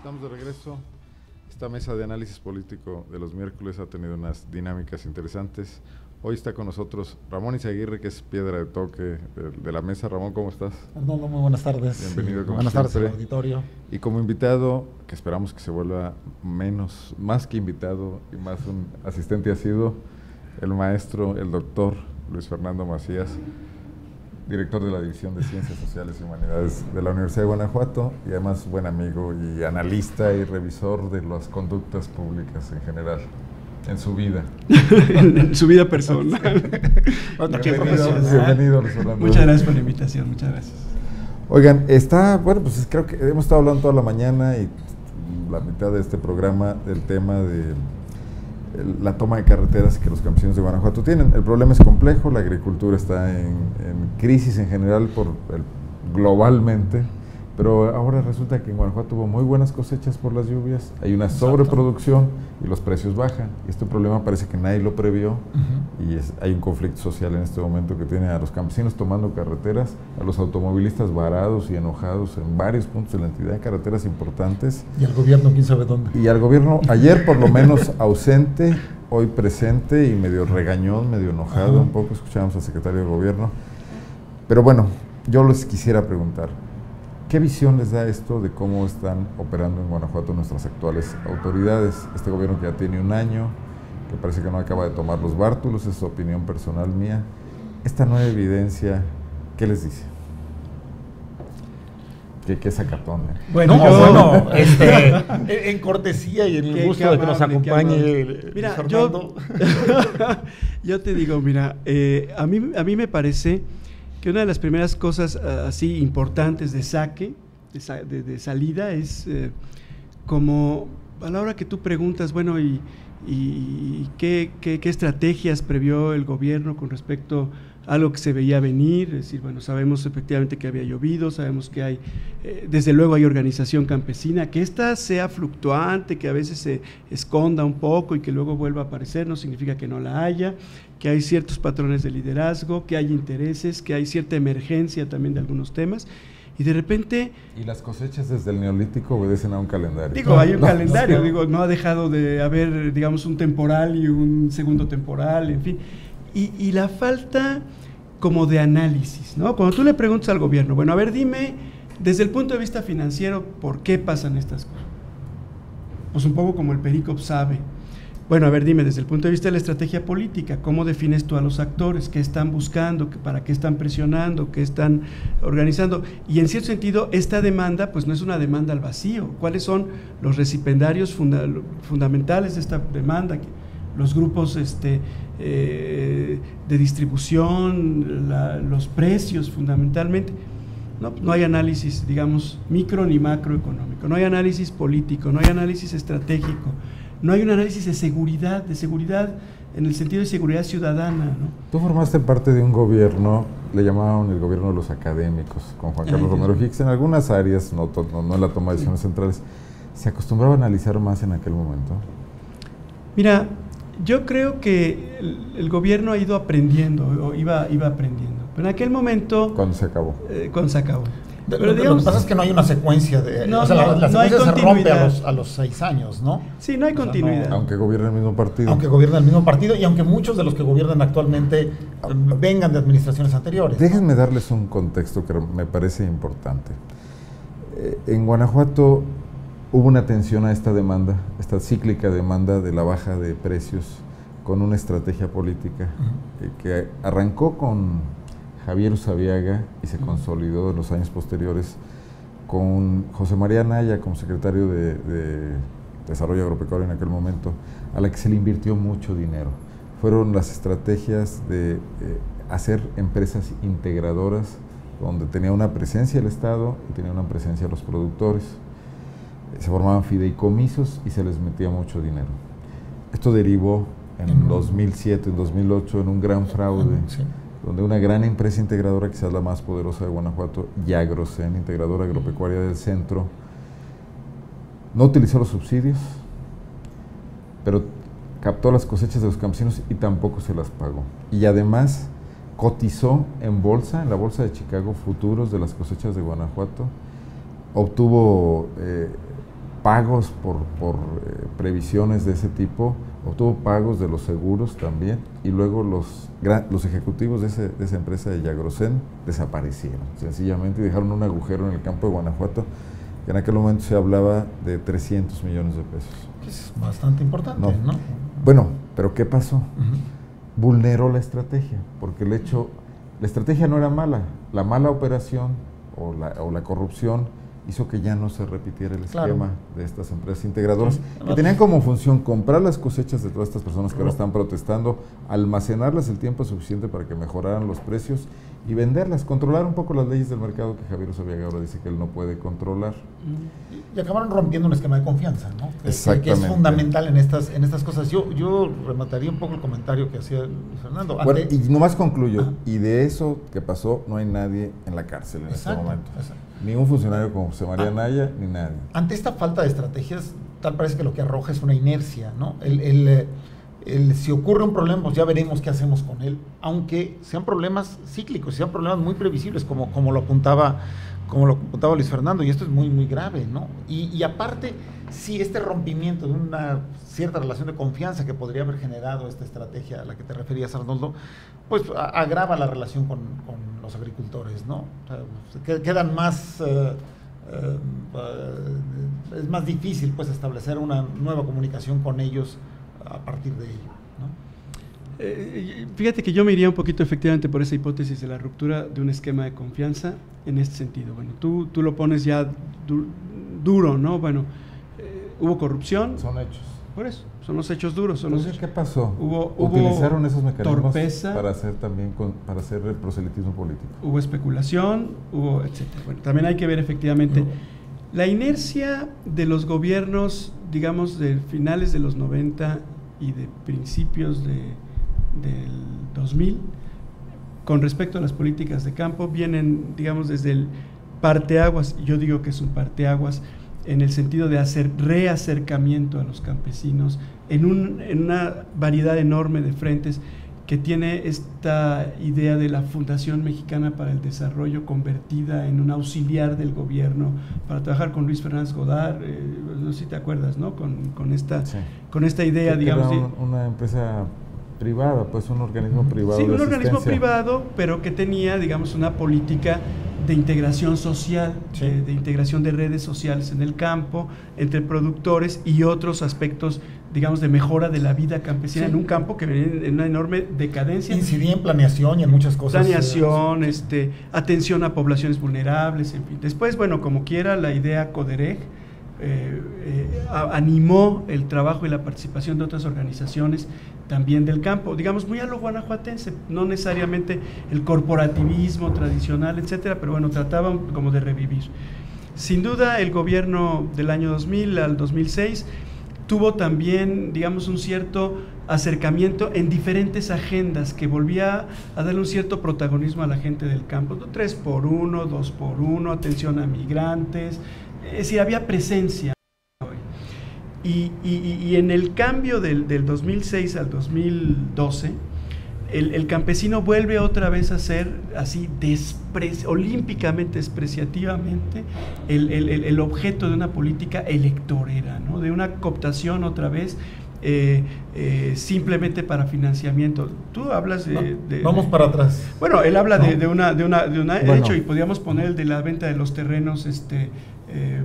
Estamos de regreso. Esta mesa de análisis político de los miércoles ha tenido unas dinámicas interesantes. Hoy está con nosotros Ramón Izaguirre, que es piedra de toque de la mesa. Ramón, ¿cómo estás? Arnoldo, muy buenas tardes. Bienvenido, como buenas siempre. tardes al auditorio. Y como invitado, que esperamos que se vuelva más que invitado y más un asistente asiduo, el maestro, el doctor Luis Fernando Macías, director de la División de Ciencias Sociales y Humanidades de la Universidad de Guanajuato, y además buen amigo y analista y revisor de las conductas públicas en general, en su vida. En su vida personal. Bienvenido, Luis Fernando. Muchas gracias por la invitación, muchas gracias. Oigan, pues creo que hemos estado hablando toda la mañana y la mitad de este programa del tema de la toma de carreteras que los campesinos de Guanajuato tienen. El problema es complejo, la agricultura está en crisis en general globalmente, pero ahora resulta que en Guanajuato hubo muy buenas cosechas por las lluvias, hay una sobreproducción y los precios bajan. Este problema parece que nadie lo previó y hay un conflicto social en este momento que tiene a los campesinos tomando carreteras, a los automovilistas varados y enojados en varios puntos de la entidad, en carreteras importantes. Y al gobierno, quién sabe dónde. Y al gobierno, ayer por lo menos ausente, hoy presente y medio regañón, medio enojado, un poco escuchamos al secretario de gobierno. Pero bueno, yo les quisiera preguntar, ¿qué visión les da esto de cómo están operando en Guanajuato nuestras actuales autoridades? Este gobierno que ya tiene un año, que parece que no acaba de tomar los bártulos, es opinión personal mía. Esta nueva evidencia, ¿qué les dice? ¿Qué sacatón? Bueno, en cortesía y en el gusto de que nos acompañe. Mira, yo te digo, mira, a mí me parece que una de las primeras cosas así importantes de saque, de salida, es como a la hora que tú preguntas, bueno, ¿y qué estrategias previó el gobierno con respecto a algo que se veía venir? Es decir, bueno, sabemos efectivamente que había llovido, sabemos que hay, desde luego hay organización campesina, que ésta sea fluctuante, que a veces se esconda un poco y que luego vuelva a aparecer, no significa que no la haya, que hay ciertos patrones de liderazgo, que hay intereses, que hay cierta emergencia también de algunos temas, y de repente... ¿Y las cosechas desde el Neolítico obedecen a un calendario? Digo, hay un calendario, digo, no ha dejado de haber, digamos, un temporal y un segundo temporal, en fin, y la falta como de análisis, ¿no? Cuando tú le preguntas al gobierno, bueno, a ver, dime, desde el punto de vista financiero, ¿por qué pasan estas cosas? Pues un poco como el Perico sabe. Bueno, a ver, dime, desde el punto de vista de la estrategia política, ¿cómo defines tú a los actores? ¿Qué están buscando? ¿Para qué están presionando? ¿Qué están organizando? Y en cierto sentido, esta demanda, pues no es una demanda al vacío. ¿Cuáles son los recipendarios fundamentales de esta demanda? Los grupos de distribución, los precios fundamentalmente. No hay análisis, digamos, micro ni macroeconómico, no hay análisis político, no hay análisis estratégico, no hay un análisis de seguridad en el sentido de seguridad ciudadana, ¿no? Tú formaste parte de un gobierno, le llamaban el gobierno de los académicos, con Juan Carlos Romero Hicks, en algunas áreas, no en la toma de decisiones centrales. ¿Se acostumbraba a analizar más en aquel momento? Mira, yo creo que el gobierno ha ido aprendiendo, o iba aprendiendo. Pero en aquel momento... ¿Cuándo se acabó? Cuando se acabó. Pero digamos, lo que pasa es que no hay una secuencia de... la secuencia se rompe a los 6 años, ¿no? Sí, no hay continuidad. Aunque gobierne el mismo partido. Aunque gobierne el mismo partido y aunque muchos de los que gobiernan actualmente vengan de administraciones anteriores. Déjenme darles un contexto que me parece importante. En Guanajuato hubo una atención a esta demanda, esta cíclica demanda de la baja de precios con una estrategia política que arrancó con Javier Usabiaga y se consolidó en los años posteriores con José María Anaya como secretario de Desarrollo Agropecuario en aquel momento, a la que se le invirtió mucho dinero. Fueron las estrategias de hacer empresas integradoras donde tenía una presencia el Estado y tenía una presencia los productores. Se formaban fideicomisos y se les metía mucho dinero. Esto derivó en 2007, en 2008 en un gran fraude, donde una gran empresa integradora, quizás la más poderosa de Guanajuato, Yagrosen, integradora agropecuaria del centro, no utilizó los subsidios, pero captó las cosechas de los campesinos y tampoco se las pagó. Y además cotizó en la bolsa de Chicago, futuros de las cosechas de Guanajuato, obtuvo pagos por previsiones de ese tipo, obtuvo pagos de los seguros también, y luego los ejecutivos de esa empresa de Yagrosen desaparecieron, sencillamente, y dejaron un agujero en el campo de Guanajuato, que en aquel momento se hablaba de 300 millones de pesos. Es bastante importante, ¿no? Bueno, pero ¿qué pasó? Vulneró la estrategia, porque la estrategia no era mala, la mala operación o la corrupción hizo que ya no se repitiera el esquema de estas empresas integradoras, que tenían como función comprar las cosechas de todas estas personas que ahora están protestando, almacenarlas el tiempo suficiente para que mejoraran los precios y venderlas, controlar un poco las leyes del mercado que Javier Osoviaga ahora dice que él no puede controlar. Y acabaron rompiendo un esquema de confianza, ¿no? Exactamente. Que es fundamental en estas cosas. Yo remataría un poco el comentario que hacía Fernando. Bueno, y nomás concluyo, y de eso que pasó no hay nadie en la cárcel en este momento. Exacto. Ni un funcionario como José María Naya, ni nadie. Ante esta falta de estrategias, tal parece que lo que arroja es una inercia, ¿no? Si ocurre un problema, pues ya veremos qué hacemos con él, aunque sean problemas cíclicos, sean problemas muy previsibles, como lo apuntaba Luis Fernando, y esto es muy, muy grave, ¿no? Y aparte, sí, este rompimiento de una cierta relación de confianza que podría haber generado esta estrategia a la que te referías, Arnoldo, pues agrava la relación con los agricultores, ¿no? O sea, quedan más... es más difícil, pues, establecer una nueva comunicación con ellos a partir de ello, ¿no? Fíjate que yo me iría un poquito efectivamente por esa hipótesis de la ruptura de un esquema de confianza en este sentido. Bueno, tú lo pones ya duro, ¿no? Bueno, hubo corrupción. Son hechos. Por eso, son los hechos duros. Entonces, ¿qué pasó? Utilizaron esos mecanismos torpeza, para hacer el proselitismo político. Hubo especulación, etcétera. Bueno, también hay que ver efectivamente la inercia de los gobiernos, digamos, de finales de los 90 y de principios del 2000, con respecto a las políticas de campo, vienen, digamos, desde el parteaguas. Yo digo que es un parteaguas en el sentido de hacer reacercamiento a los campesinos en una variedad enorme de frentes, que tiene esta idea de la Fundación Mexicana para el Desarrollo convertida en un auxiliar del gobierno para trabajar con Luis Fernández Godard, no sé si te acuerdas, ¿no? Con esta idea, digamos. Era una empresa privada, pues un organismo privado. Sí, un organismo privado, pero que tenía, digamos, una política de integración social, de integración de redes sociales en el campo, entre productores y otros aspectos, digamos, de mejora de la vida campesina en un campo que venía en una enorme decadencia. Incidía en planeación y en muchas cosas. Planeación, atención a poblaciones vulnerables, en fin. Después, bueno, como quiera, la idea Codereg animó el trabajo y la participación de otras organizaciones también del campo, digamos, muy a lo guanajuatense, no necesariamente el corporativismo tradicional, etcétera, pero bueno, trataban como de revivir. Sin duda, el gobierno del año 2000 al 2006 tuvo también, digamos, un cierto acercamiento en diferentes agendas que volvía a darle un cierto protagonismo a la gente del campo, 3x1, 2x1, atención a migrantes, es decir, había presencia. Y en el cambio del 2006 al 2012, el campesino vuelve otra vez a ser así olímpicamente, despreciativamente, el objeto de una política electorera, ¿no? De una cooptación otra vez, simplemente para financiamiento. Tú hablas vamos para atrás. Bueno, él habla de una hecho, y podríamos poner el de la venta de los terrenos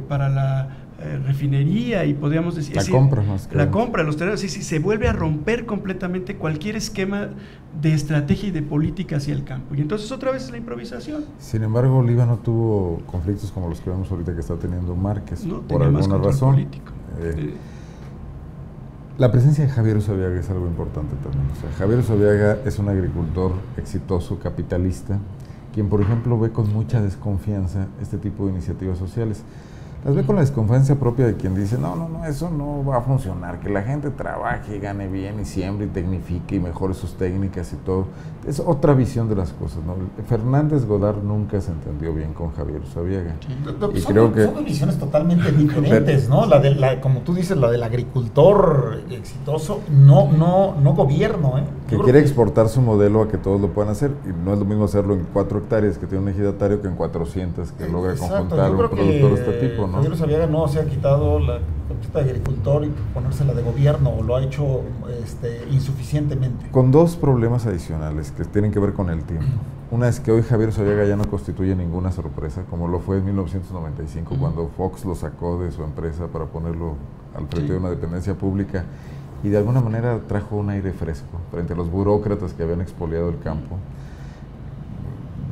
para la refinería, y podríamos decir la compra de los terrenos. Sí, se vuelve a romper completamente cualquier esquema de estrategia y de política hacia el campo, y entonces otra vez es la improvisación. Sin embargo, Oliva no tuvo conflictos como los que vemos ahorita que está teniendo Márquez, no, por alguna razón político. La presencia de Javier Osoviaga es algo importante también. O sea, Javier Osoviaga es un agricultor exitoso, capitalista, quien, por ejemplo, ve con mucha desconfianza este tipo de iniciativas sociales. Las ve con la desconfianza propia de quien dice, no, eso no va a funcionar, que la gente trabaje y gane bien y siembre y tecnifique y mejore sus técnicas y todo. Es otra visión de las cosas, ¿no? Fernández Godard nunca se entendió bien con Javier Osoviaga. Sí. Son dos visiones totalmente diferentes, ¿no? Como tú dices, la del agricultor exitoso, no gobierno, ¿eh? Que quiere exportar su modelo a que todos lo puedan hacer, y no es lo mismo hacerlo en 4 hectáreas que tiene un ejidatario que en 400 que logra conjuntar un productor de este tipo, ¿no? Javier Usabiaga no se ha quitado la camiseta de agricultor y ponérsela de gobierno, o lo ha hecho insuficientemente. Con dos problemas adicionales que tienen que ver con el tiempo. Una es que hoy Javier Usabiaga ya no constituye ninguna sorpresa, como lo fue en 1995, cuando Fox lo sacó de su empresa para ponerlo al frente de una dependencia pública, y de alguna manera trajo un aire fresco frente a los burócratas que habían expoliado el campo.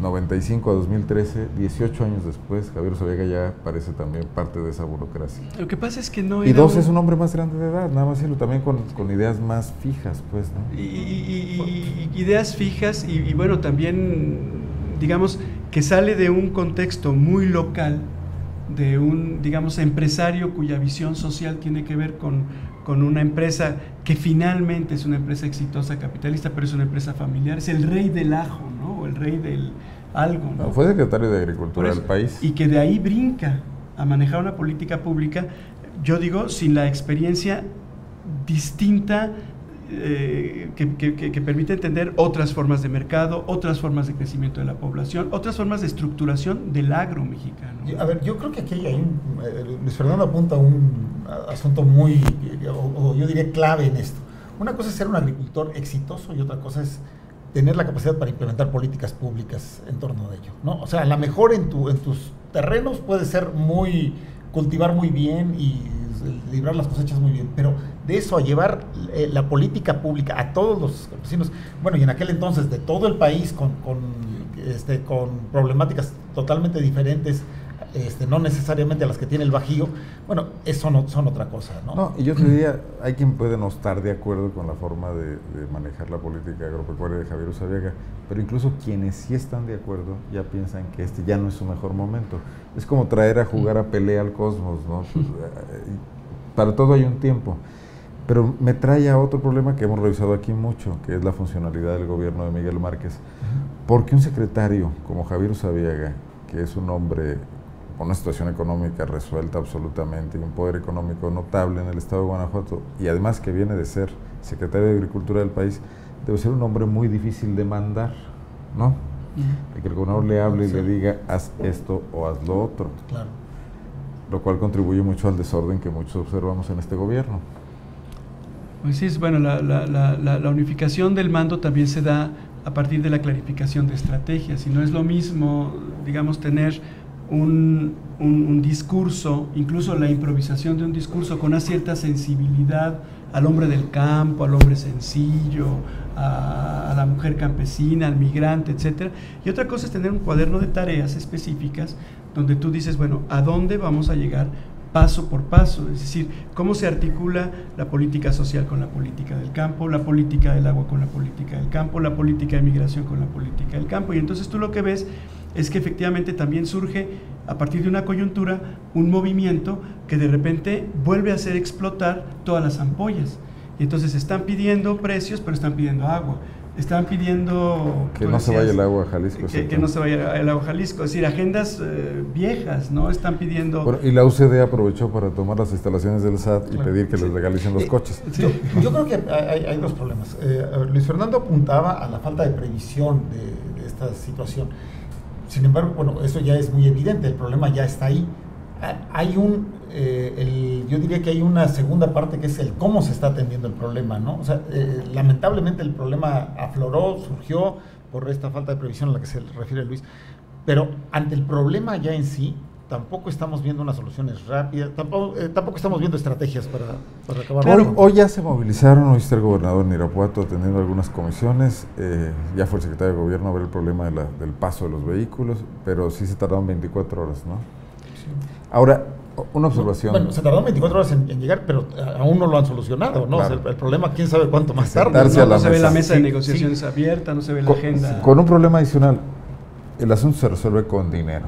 95 a 2013, 18 años después, Javier Usabiaga ya parece también parte de esa burocracia. Lo que pasa es que no era... Y dos, es un hombre más grande de edad, nada más decirlo, también con ideas más fijas, pues, ¿no? Y ideas fijas y bueno, también, digamos, que sale de un contexto muy local, de un, digamos, empresario cuya visión social tiene que ver con una empresa que finalmente es una empresa exitosa capitalista, pero es una empresa familiar, es el rey del ajo, ¿no? O el rey del algo, ¿no? Fue secretario de Agricultura del país. Y que de ahí brinca a manejar una política pública, yo digo, sin la experiencia distinta que permite entender otras formas de mercado, otras formas de crecimiento de la población, otras formas de estructuración del agro mexicano. A ver, yo creo que aquí hay Luis Fernando apunta a un asunto muy, o yo diría clave en esto. Una cosa es ser un agricultor exitoso y otra cosa es tener la capacidad para implementar políticas públicas en torno de ello, ¿no? O sea, a lo mejor en tus terrenos puede ser cultivar muy bien y librar las cosechas muy bien, pero de eso a llevar la política pública a todos los campesinos, bueno, y en aquel entonces de todo el país con problemáticas totalmente diferentes, no necesariamente a las que tiene el Bajío, bueno, eso no son otra cosa, ¿no? No, y yo te diría, hay quien puede no estar de acuerdo con la forma de manejar la política agropecuaria de Javier Usabiaga, pero incluso quienes sí están de acuerdo ya piensan que este ya no es su mejor momento. Es como traer a jugar a Pelé al Cosmos, ¿no? Pues, para todo hay un tiempo. Pero me trae a otro problema que hemos revisado aquí mucho, que es la funcionalidad del gobierno de Miguel Márquez. Porque un secretario como Javier Usabiaga, que es un hombre con una situación económica resuelta absolutamente y un poder económico notable en el estado de Guanajuato, y además que viene de ser secretario de Agricultura del país, debe ser un hombre muy difícil de mandar, ¿no? De que el gobernador le hable y le diga, haz esto o haz lo otro. Claro. Lo cual contribuye mucho al desorden que muchos observamos en este gobierno. Pues sí, bueno, la unificación del mando también se da a partir de la clarificación de estrategias, y no es lo mismo, digamos, tener un discurso, incluso la improvisación de un discurso con una cierta sensibilidad al hombre del campo, al hombre sencillo, a la mujer campesina, al migrante, etcétera. Y otra cosa es tener un cuaderno de tareas específicas donde tú dices, bueno, ¿a dónde vamos a llegar paso por paso? Es decir, ¿cómo se articula la política social con la política del campo, la política del agua con la política del campo, la política de migración con la política del campo? Y entonces tú lo que ves es que efectivamente también surge, a partir de una coyuntura, un movimiento que de repente vuelve a hacer explotar todas las ampollas. Y entonces están pidiendo precios, pero están pidiendo agua. Están pidiendo... Que no se vaya el agua a Jalisco. Que no se vaya el agua a Jalisco. Es decir, agendas viejas, ¿no? Están pidiendo... Bueno, y la UCD aprovechó para tomar las instalaciones del SAT y pedir que les legalicen los coches. Yo creo que hay dos problemas. Luis Fernando apuntaba a la falta de previsión de esta situación. Sin embargo, bueno, eso ya es muy evidente, el problema ya está ahí. Hay yo diría que hay una segunda parte que es el cómo se está atendiendo el problema, ¿no? O sea, lamentablemente el problema afloró, surgió por esta falta de previsión a la que se refiere Luis, pero ante el problema ya en sí, tampoco estamos viendo unas soluciones rápidas, tampoco estamos viendo estrategias para acabar. Claro, hoy ya se movilizaron, hoy está el gobernador en Irapuato atendiendo algunas comisiones, ya fue el secretario de gobierno a ver el problema del paso de los vehículos, pero sí se tardaron 24 horas, ¿no? Sí. Ahora, una observación. Bueno, se tardaron 24 horas en llegar, pero aún no lo han solucionado, ¿no? Claro. O sea, el problema, quién sabe cuánto más tarde. No se ve la mesa de negociaciones abierta, no se ve la agenda. Con un problema adicional, el asunto se resuelve con dinero.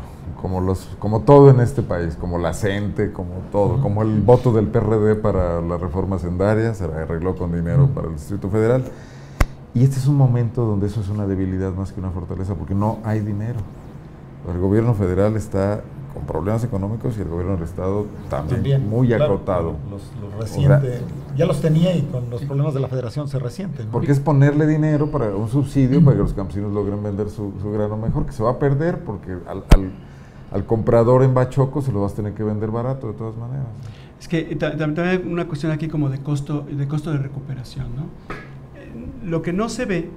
Como todo en este país, como la CENTE, como todo, como el voto del PRD para la reforma hacendaria, se arregló con dinero para el Distrito Federal. Y este es un momento donde eso es una debilidad más que una fortaleza, porque no hay dinero. El gobierno federal está con problemas económicos y el gobierno del Estado también muy acotado. Los resiente, ya los tenía y con los problemas de la federación se resienten, ¿no? Porque es ponerle dinero para un subsidio para que los campesinos logren vender su grano mejor, que se va a perder porque al comprador en bachoco se lo vas a tener que vender barato de todas maneras. Es que también hay una cuestión aquí como de costo de recuperación, ¿no? Lo que no se ve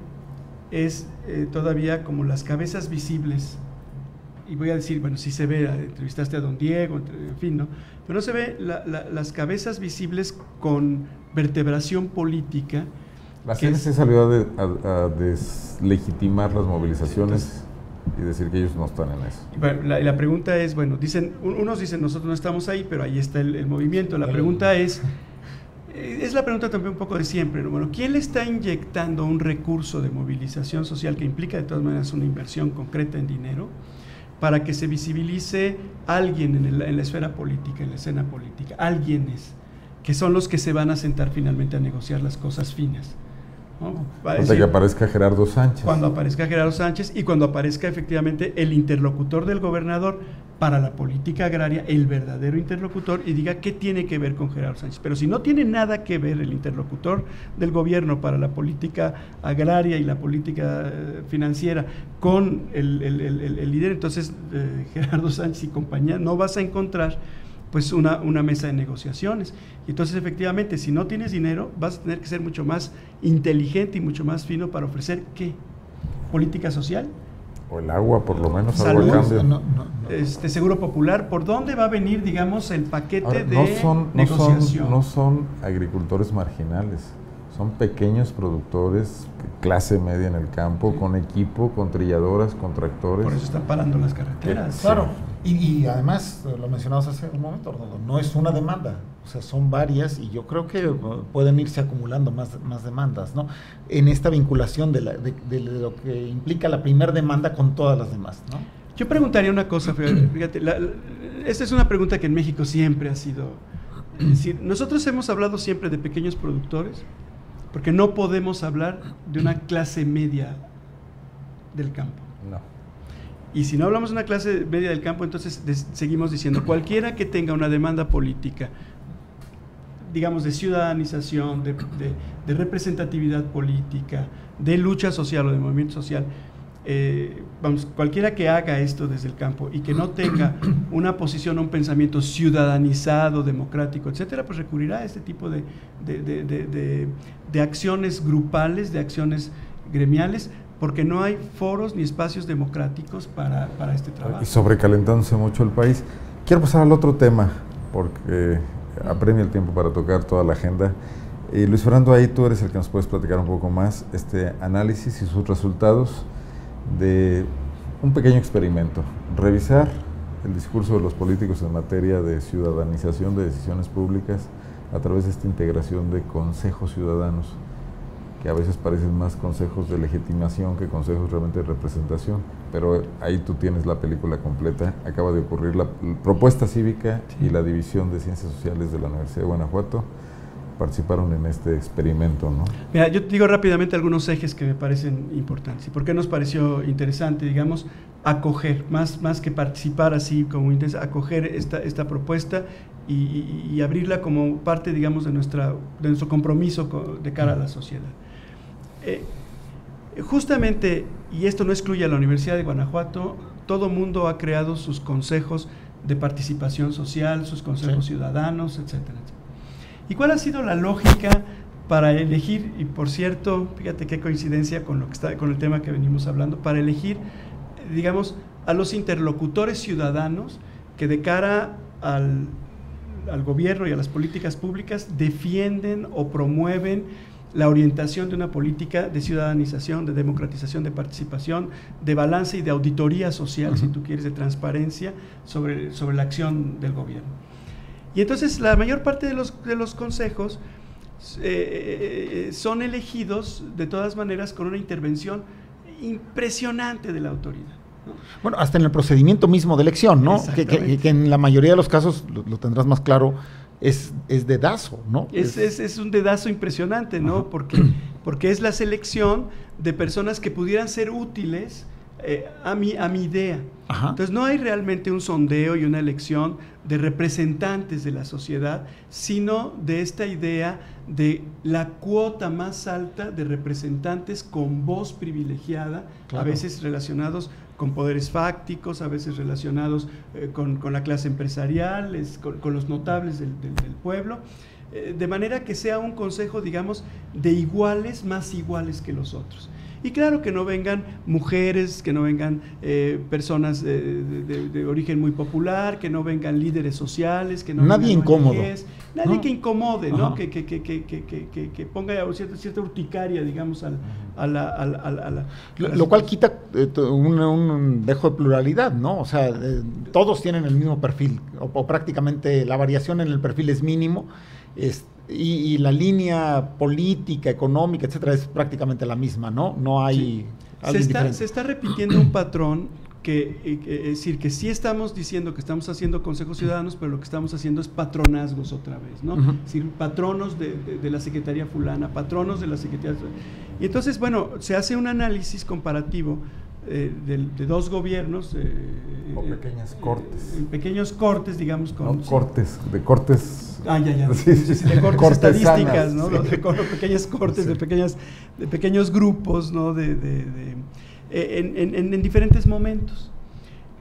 es todavía como las cabezas visibles, y voy a decir, bueno, sí se ve, entrevistaste a don Diego, en fin, ¿no? Pero no se ve las cabezas visibles con vertebración política. La CNC salió a deslegitimar las movilizaciones y decir que ellos no están en eso. Bueno, la pregunta es, bueno, unos dicen nosotros no estamos ahí, pero ahí está el movimiento. La pregunta es la pregunta también un poco de siempre, ¿no? Bueno, ¿quién le está inyectando un recurso de movilización social que implica de todas maneras una inversión concreta en dinero para que se visibilice alguien en la esfera política, en la escena política? Alguienes que son los que se van a sentar finalmente a negociar las cosas finas, ¿no? Hasta que aparezca Gerardo Sánchez. Cuando aparezca Gerardo Sánchez y cuando aparezca efectivamente el interlocutor del gobernador para la política agraria, el verdadero interlocutor, y diga qué tiene que ver con Gerardo Sánchez. Pero si no tiene nada que ver el interlocutor del gobierno para la política agraria y la política financiera con el líder, entonces Gerardo Sánchez y compañía, no vas a encontrar pues una mesa de negociaciones. Y entonces efectivamente, si no tienes dinero, vas a tener que ser mucho más inteligente y mucho más fino para ofrecer ¿qué? ¿Política social? O el agua, por lo menos, salud, algo a cambio. Seguro popular. ¿Por dónde va a venir, digamos, el paquete Ahora, de negociación? No son agricultores marginales, son pequeños productores, clase media en el campo, con equipo, con trilladoras, con tractores. Por eso están parando las carreteras. Claro, y además, lo mencionabas hace un momento, no es una demanda, o sea, son varias, y yo creo que pueden irse acumulando más demandas, ¿no? En esta vinculación de lo que implica la primera demanda con todas las demás, ¿no? Yo preguntaría una cosa, fíjate, esta es una pregunta que en México siempre ha sido, es decir, nosotros hemos hablado siempre de pequeños productores, porque no podemos hablar de una clase media del campo. No. Y si no hablamos de una clase media del campo, entonces seguimos diciendo, cualquiera que tenga una demanda política, digamos, de ciudadanización, de representatividad política, de lucha social o de movimiento social, cualquiera que haga esto desde el campo y que no tenga una posición o un pensamiento ciudadanizado, democrático, etcétera, pues recurrirá a este tipo de acciones grupales, de acciones gremiales, porque no hay foros ni espacios democráticos para este trabajo. Y sobrecalentándose mucho el país. Quiero pasar al otro tema, porque apremia el tiempo para tocar toda la agenda. Luis Fernando, ahí tú eres el que nos puedes platicar un poco más este análisis y sus resultados de un pequeño experimento. Revisar el discurso de los políticos en materia de ciudadanización de decisiones públicas a través de esta integración de consejos ciudadanos, que a veces parecen más consejos de legitimación que consejos realmente de representación, pero ahí tú tienes la película completa. Acaba de ocurrir la propuesta cívica y la División de Ciencias Sociales de la Universidad de Guanajuato participaron en este experimento, ¿no? Mira, yo te digo rápidamente algunos ejes que me parecen importantes. ¿Y por qué nos pareció interesante, digamos, acoger, más que participar así como acoger esta propuesta y abrirla como parte, digamos, de nuestro compromiso de cara a la sociedad? Justamente, y esto no excluye a la Universidad de Guanajuato, todo mundo ha creado sus consejos de participación social, sus consejos ciudadanos, etcétera, etcétera. ¿Y cuál ha sido la lógica para elegir, y por cierto, fíjate qué coincidencia con el tema que venimos hablando, para elegir, digamos, a los interlocutores ciudadanos que de cara al gobierno y a las políticas públicas defienden o promueven la orientación de una política de ciudadanización, de democratización, de participación, de balance y de auditoría social, si tú quieres, de transparencia sobre la acción del gobierno? Y entonces la mayor parte de los consejos son elegidos de todas maneras con una intervención impresionante de la autoridad, ¿no? Bueno, hasta en el procedimiento mismo de elección, ¿no? Que en la mayoría de los casos, lo tendrás más claro, es dedazo, ¿no? Es un dedazo impresionante, ¿no? Porque es la selección de personas que pudieran ser útiles a mi idea. Ajá. Entonces no hay realmente un sondeo y una elección de representantes de la sociedad, sino de esta idea de la cuota más alta de representantes con voz privilegiada, claro, a veces relacionados con poderes fácticos, a veces relacionados con la clase empresarial, con los notables del pueblo, de manera que sea un consejo, digamos, de iguales, más iguales que los otros. Y claro, que no vengan mujeres, que no vengan personas de origen muy popular, que no vengan líderes sociales, que no nadie vengan incómodo. ONGs, nadie ¿no? que incomode, Ajá. ¿no? Que ponga cierta urticaria, digamos, a la Lo cual quita un dejo de pluralidad, ¿no? O sea, todos tienen el mismo perfil, o prácticamente la variación en el perfil es mínimo, y la línea política, económica, etcétera, es prácticamente la misma, ¿no? No hay algo diferente. Se está repitiendo un patrón es decir, que sí estamos diciendo que estamos haciendo consejos ciudadanos, pero lo que estamos haciendo es patronazgos otra vez, ¿no? Uh-huh. Es decir, patronos de la Secretaría fulana, patronos de la Secretaría... Y entonces, bueno, se hace un análisis comparativo de dos gobiernos. O pequeñas cortes. Pequeños cortes, digamos. No, cortes, de cortes... ya. Sí, de cortes cortesanas, estadísticas, ¿no? Sí. De pequeñas cortes, sí. de pequeños grupos, ¿no? En diferentes momentos.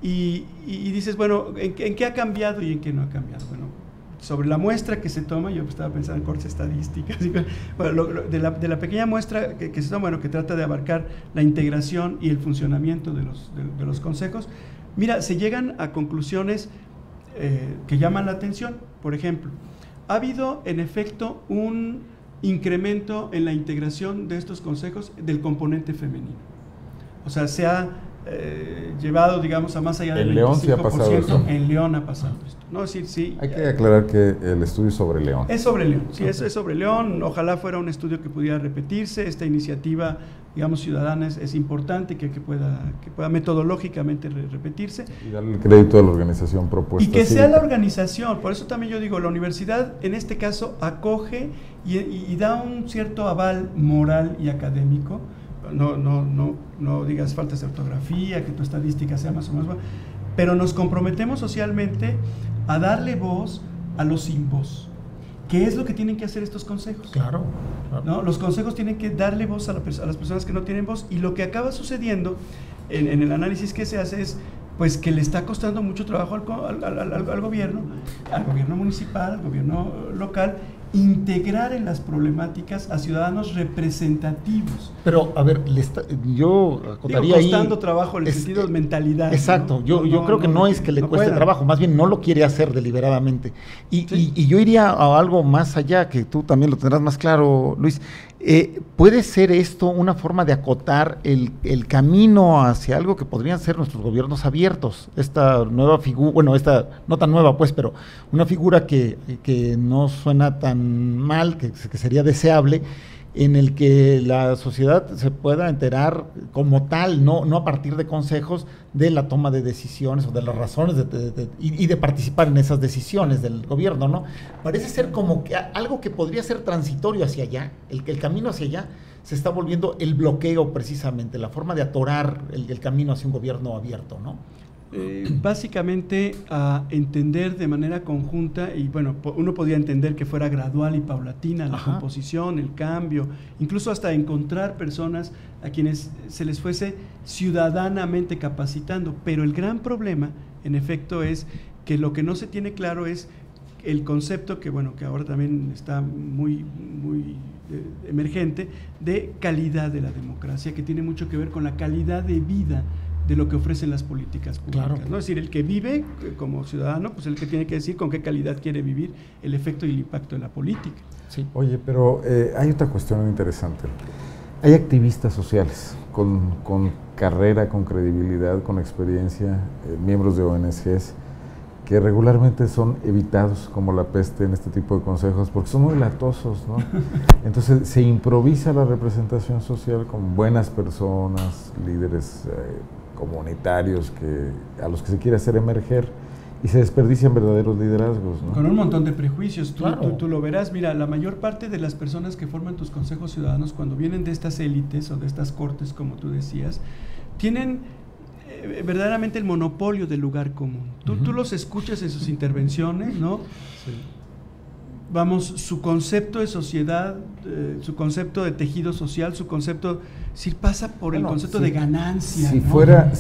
Y dices, bueno, ¿en qué ha cambiado y en qué no ha cambiado? Bueno, sobre la muestra que se toma, yo estaba pensando en cortes estadísticas, bueno, de la pequeña muestra que se toma, bueno, que trata de abarcar la integración y el funcionamiento de los consejos, mira, se llegan a conclusiones que llaman la atención. Por ejemplo, ha habido en efecto un incremento en la integración de estos consejos del componente femenino. O sea, se ha llevado, digamos, a más allá del 25%. León sí ha pasado eso. En León ha pasado esto. No, es decir, sí. Hay que aclarar que el estudio es sobre León. Es sobre León, sí, es sobre León. Ojalá fuera un estudio que pudiera repetirse. Esta iniciativa, digamos, ciudadana es importante que pueda metodológicamente repetirse. Y darle el crédito a la organización propuesta. Y que sea la organización. Por eso también yo digo, la universidad en este caso acoge y da un cierto aval moral y académico. No digas faltas de ortografía, que tu estadística sea más o menos buena, pero nos comprometemos socialmente a darle voz a los sin voz. ¿Qué es lo que tienen que hacer estos consejos? Claro. ¿No? Los consejos tienen que darle voz a las personas que no tienen voz, y lo que acaba sucediendo en el análisis que se hace es pues que le está costando mucho trabajo al gobierno municipal, al gobierno local, integrar en las problemáticas a ciudadanos representativos. Pero, a ver, yo acotaría ahí... costando trabajo en el sentido de mentalidad. Exacto, ¿no? Yo creo que no es que le cueste trabajo, más bien no lo quiere hacer deliberadamente. Y yo iría a algo más allá, que tú también lo tendrás más claro, Luis. ¿Puede ser esto una forma de acotar el camino hacia algo que podrían ser nuestros gobiernos abiertos? Esta nueva figura, bueno, esta no tan nueva pues, pero una figura que no suena tan mal, que sería deseable, en el que la sociedad se pueda enterar como tal, no a partir de consejos, de la toma de decisiones o de las razones y de participar en esas decisiones del gobierno, ¿no? Parece ser como que algo que podría ser transitorio hacia allá, el camino hacia allá se está volviendo el bloqueo precisamente, la forma de atorar el camino hacia un gobierno abierto, ¿no? Básicamente a entender de manera conjunta, y bueno, uno podría entender que fuera gradual y paulatina la composición, el cambio, incluso hasta encontrar personas a quienes se les fuese ciudadanamente capacitando, pero el gran problema en efecto es que lo que no se tiene claro es el concepto que ahora también está muy emergente, de calidad de la democracia, que tiene mucho que ver con la calidad de vida de lo que ofrecen las políticas públicas, claro, ¿no? Es decir, el que vive como ciudadano, pues el que tiene que decir con qué calidad quiere vivir, el efecto y el impacto de la política. Sí. Oye, pero hay otra cuestión interesante. Hay activistas sociales con carrera, con credibilidad, con experiencia, miembros de ONGs, que regularmente son evitados como la peste en este tipo de consejos porque son muy latosos, ¿no? Entonces se improvisa la representación social con buenas personas, líderes comunitarios a los que se quiere hacer emerger, y se desperdician verdaderos liderazgos, ¿no? Con un montón de prejuicios. Claro. Tú lo verás. Mira, la mayor parte de las personas que forman tus consejos ciudadanos, cuando vienen de estas élites o de estas cortes, como tú decías, tienen verdaderamente el monopolio del lugar común. Tú los escuchas en sus intervenciones, ¿no? Sí. Vamos, su concepto de sociedad, su concepto de tejido social, su concepto, si pasa por el concepto de ganancia. Si ¿no? fuera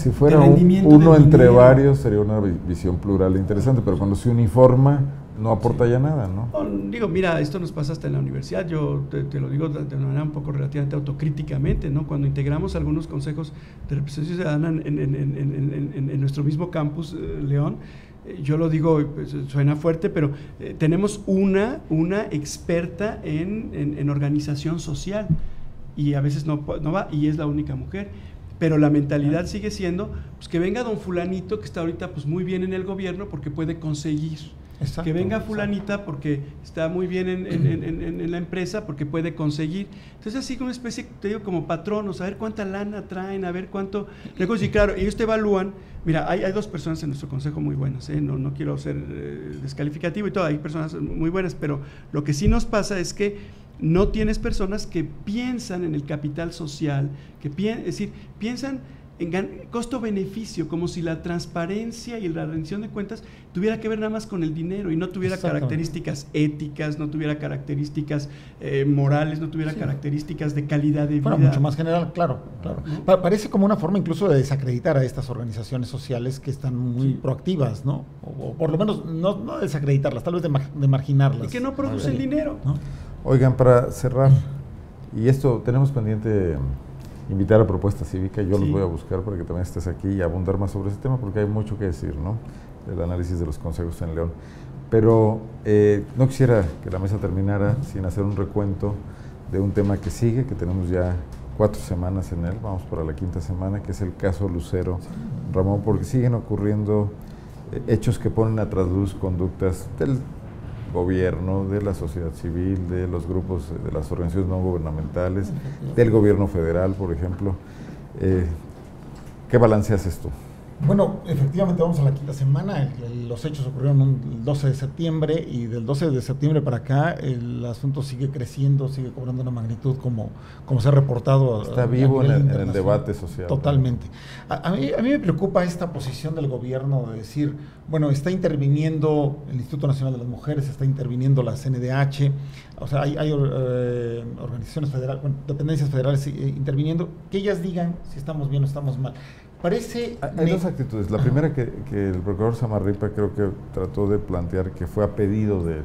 uno entre varios, sería una visión plural interesante, pero cuando se uniforma, no aporta ya nada, ¿no? Digo, mira, esto nos pasa hasta en la universidad, yo te lo digo de una manera un poco relativamente autocríticamente, ¿no? Cuando integramos algunos consejos de representación ciudadana en nuestro mismo campus, León, yo lo digo, pues, suena fuerte, pero tenemos una experta en organización social, y a veces no va, y es la única mujer. Pero la mentalidad sigue siendo, pues, que venga don fulanito, que está ahorita pues muy bien en el gobierno porque puede conseguir. Exacto, que venga fulanita porque está muy bien en la empresa porque puede conseguir. Entonces así una especie, te digo, como patronos, a ver cuánta lana traen, a ver cuánto negocio. Y claro, ellos te evalúan. Mira, hay dos personas en nuestro consejo muy buenas, no quiero ser descalificativo y todo, hay personas muy buenas, pero lo que sí nos pasa es que no tienes personas que piensan en el capital social, es decir, piensan en costo-beneficio, como si la transparencia y la rendición de cuentas tuviera que ver nada más con el dinero y no tuviera características éticas, no tuviera características morales, no tuviera características de calidad de vida. Bueno, mucho más general, claro. ¿No? Parece como una forma incluso de desacreditar a estas organizaciones sociales que están muy proactivas, ¿no? O por lo menos no desacreditarlas, tal vez de marginarlas. Y que no producen dinero. ¿No? Oigan, para cerrar, y esto tenemos pendiente invitar a Propuesta Cívica, yo los voy a buscar para que también estés aquí y abundar más sobre ese tema, porque hay mucho que decir, ¿no? El análisis de los consejos en León. Pero no quisiera que la mesa terminara sin hacer un recuento de un tema que sigue, que tenemos ya 4 semanas en él, vamos para la 5ª semana, que es el caso Lucero, Ramón, porque siguen ocurriendo hechos que ponen a trasluz conductas del gobierno, de la sociedad civil, de los grupos, de las organizaciones no gubernamentales, del gobierno federal, por ejemplo. ¿Qué balance haces tú? Bueno, efectivamente vamos a la 5ª semana, los hechos ocurrieron el 12 de septiembre y del 12 de septiembre para acá el asunto sigue creciendo, sigue cobrando una magnitud como se ha reportado. Está vivo en el debate social. Totalmente. A mí me preocupa esta posición del gobierno de decir, bueno, está interviniendo el Instituto Nacional de las Mujeres, está interviniendo la CNDH, o sea, hay organizaciones federales, dependencias federales interviniendo, que ellas digan si estamos bien o estamos mal. Hay dos actitudes. La primera que el procurador Samarripa creo que trató de plantear que fue a pedido de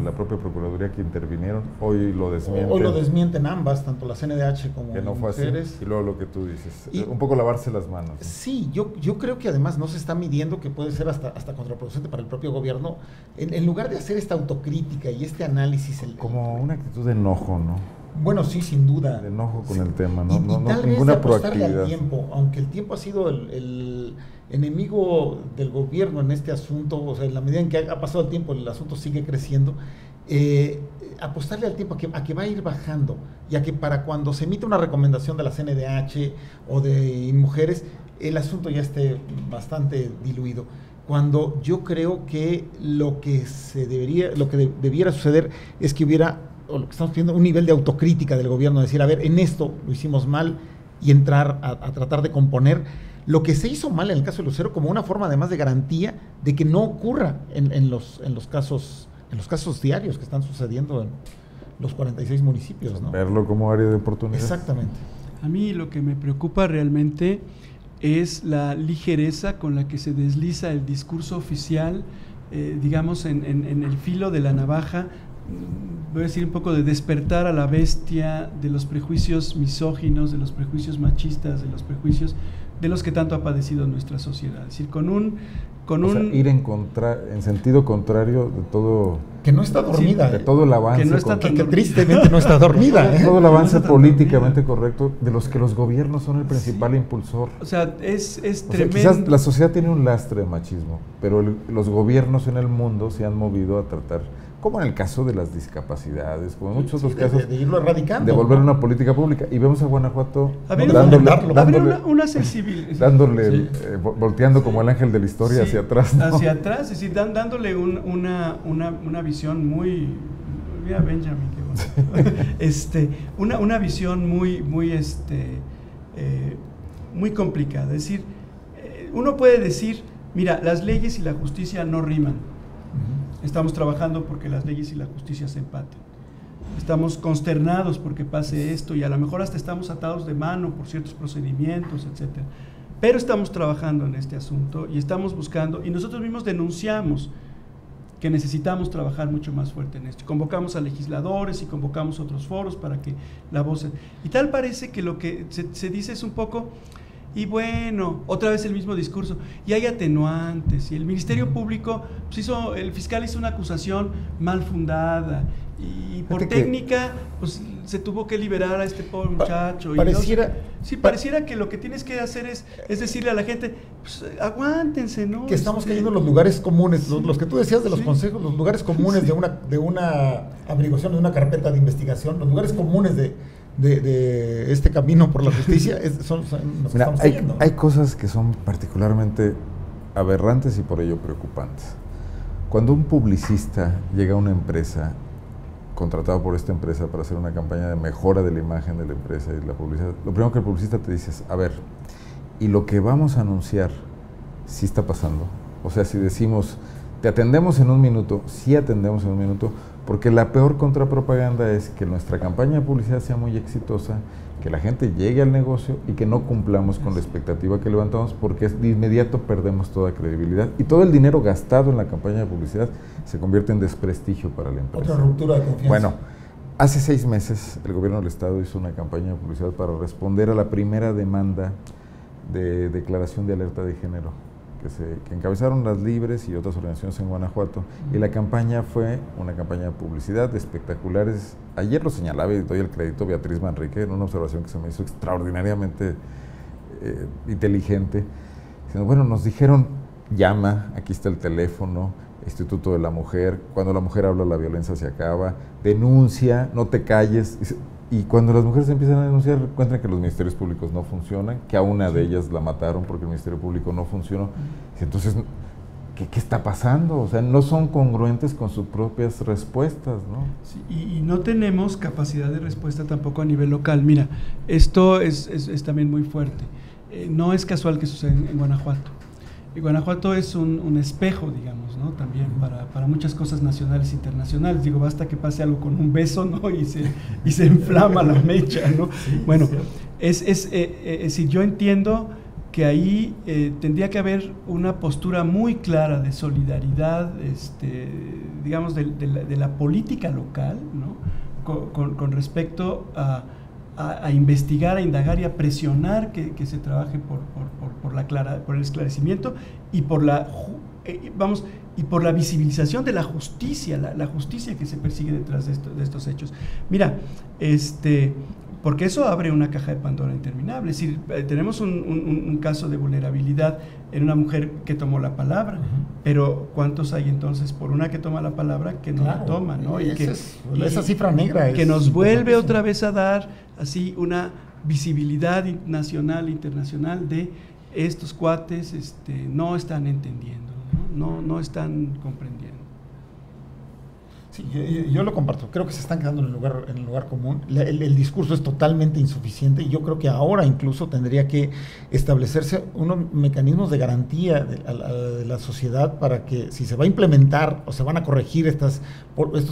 la propia Procuraduría que intervinieron. Hoy lo desmienten. Hoy lo desmienten ambas, tanto la CNDH como que no fue mujeres. Así. Y luego lo que tú dices, un poco lavarse las manos, ¿no? Sí, yo creo que además no se está midiendo, que puede ser hasta contraproducente para el propio gobierno, en lugar de hacer esta autocrítica y este análisis. Como una actitud de enojo, ¿no? Bueno, sí, sin duda. De enojo con el tema, ¿no? Y tal vez ninguna proactividad. Al tiempo, aunque el tiempo ha sido el enemigo del gobierno en este asunto, o sea, en la medida en que ha pasado el tiempo, el asunto sigue creciendo, apostarle al tiempo a que va a ir bajando, y a que para cuando se emite una recomendación de la CNDH o de mujeres, el asunto ya esté bastante diluido. Cuando yo creo que lo que debiera suceder es que hubiera, o lo que estamos viendo, un nivel de autocrítica del gobierno, decir, a ver, en esto lo hicimos mal, y entrar a tratar de componer lo que se hizo mal en el caso de Lucero como una forma además de garantía de que no ocurra en los casos diarios que están sucediendo en los 46 municipios, ¿no? Verlo como área de oportunidad. Exactamente. A mí lo que me preocupa realmente es la ligereza con la que se desliza el discurso oficial, digamos, en el filo de la navaja. Voy a decir un poco de despertar a la bestia de los prejuicios misóginos, de los prejuicios machistas, de los prejuicios de los que tanto ha padecido nuestra sociedad. Es decir, ir en sentido contrario de todo. Que no está dormida. De todo el avance. Que no está que tristemente no está dormida. Todo el avance políticamente correcto de los que los gobiernos son el principal impulsor. O sea, es tremendo. Quizás la sociedad tiene un lastre de machismo, pero los gobiernos en el mundo se han movido a tratar, como en el caso de las discapacidades, como en muchos otros casos, de irlo erradicando, de volver una política pública. Y vemos a Guanajuato dándole una sensibilidad, volteando como el ángel de la historia hacia atrás, ¿no? Hacia atrás, es decir, dándole una visión muy, mira Benjamin, qué bueno. una visión muy complicada. Es decir, uno puede decir, mira, las leyes y la justicia no riman. Estamos trabajando porque las leyes y la justicia se empaten. Estamos consternados porque pase esto y a lo mejor hasta estamos atados de mano por ciertos procedimientos, etcétera. Pero estamos trabajando en este asunto y estamos buscando, y nosotros mismos denunciamos que necesitamos trabajar mucho más fuerte en esto. Convocamos a legisladores y convocamos otros foros para que la voz... Y tal parece que lo que se dice es un poco... Y bueno, otra vez el mismo discurso, y hay atenuantes, y el Ministerio Público, pues el fiscal hizo una acusación mal fundada, y por técnica, pues se tuvo que liberar a este pobre muchacho. Pareciera... pareciera que lo que tienes que hacer es decirle a la gente, pues aguántense, ¿no? Que estamos cayendo en los lugares comunes, los que tú decías de los consejos, los lugares comunes de una averiguación, de una carpeta de investigación, los lugares comunes de este camino por la justicia son los que estamos siguiendo, ¿no? Hay cosas que son particularmente aberrantes y por ello preocupantes. Cuando un publicista llega a una empresa, contratado por esta empresa para hacer una campaña de mejora de la imagen de la empresa y la publicidad, lo primero que el publicista te dice es, a ver, ¿y lo que vamos a anunciar sí está pasando? O sea, si decimos, te atendemos en un minuto, sí atendemos en un minuto, porque la peor contrapropaganda es que nuestra campaña de publicidad sea muy exitosa, que la gente llegue al negocio y que no cumplamos con la expectativa que levantamos, porque de inmediato perdemos toda credibilidad y todo el dinero gastado en la campaña de publicidad se convierte en desprestigio para la empresa. Otra ruptura de confianza. Bueno, hace 6 meses el gobierno del estado hizo una campaña de publicidad para responder a la primera demanda de declaración de alerta de género que encabezaron Las Libres y otras organizaciones en Guanajuato, y la campaña fue una campaña de publicidad de espectaculares. Ayer lo señalaba y doy el crédito a Beatriz Manrique en una observación que se me hizo extraordinariamente inteligente, diciendo, bueno, nos dijeron, llama, aquí está el teléfono, Instituto de la Mujer, cuando la mujer habla la violencia se acaba, denuncia, no te calles. Y cuando las mujeres empiezan a denunciar, encuentran que los ministerios públicos no funcionan, que a una de ellas la mataron porque el Ministerio Público no funcionó. Entonces, ¿qué está pasando? O sea, no son congruentes con sus propias respuestas, ¿no? Sí, y no tenemos capacidad de respuesta tampoco a nivel local. Mira, esto es también muy fuerte. No es casual que suceda en Guanajuato. Y Guanajuato es un espejo, digamos, ¿no? También para muchas cosas nacionales e internacionales. Digo, basta que pase algo con un beso, ¿no? Y se inflama la mecha, ¿no? Sí, bueno, es decir, yo entiendo que ahí tendría que haber una postura muy clara de solidaridad, digamos, de la política local, ¿no? Con respecto a investigar, a indagar y a presionar que se trabaje por el esclarecimiento y por la visibilización de la justicia, la justicia que se persigue detrás de estos hechos. Mira, porque eso abre una caja de Pandora interminable. Es decir, tenemos un caso de vulnerabilidad en una mujer que tomó la palabra, pero ¿cuántos hay entonces por una que toma la palabra que no la toma, ¿no? Y esa cifra negra que nos vuelve otra vez a dar así una visibilidad nacional, internacional de estos cuates no están entendiendo, no están comprendiendo. Sí, yo lo comparto. Creo que se están quedando en el lugar común. El discurso es totalmente insuficiente y yo creo que ahora incluso tendría que establecerse unos mecanismos de garantía de la sociedad para que si se va a implementar o se van a corregir estos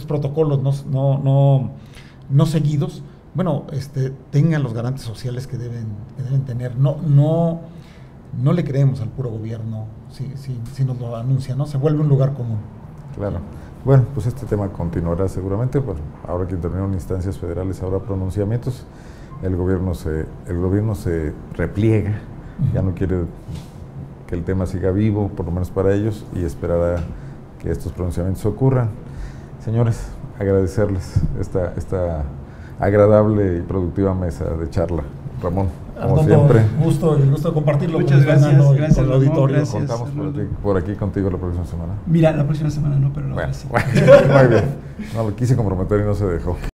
protocolos no seguidos, bueno, tengan los garantes sociales que deben tener. No le creemos al puro gobierno si nos lo anuncia, ¿no? Se vuelve un lugar común. Claro. Bueno, pues este tema continuará seguramente, pues ahora que intervinieron instancias federales, habrá pronunciamientos, el gobierno se repliega, ya no quiere que el tema siga vivo, por lo menos para ellos, y esperará que estos pronunciamientos ocurran. Señores, agradecerles esta agradable y productiva mesa de charla. Ramón, como siempre. El gusto de compartirlo. Muchas gracias, con el auditorio. Gracias, contamos por aquí contigo la próxima semana. Mira, la próxima semana no, pero la bueno, muy bien. No, lo quise comprometer y no se dejó.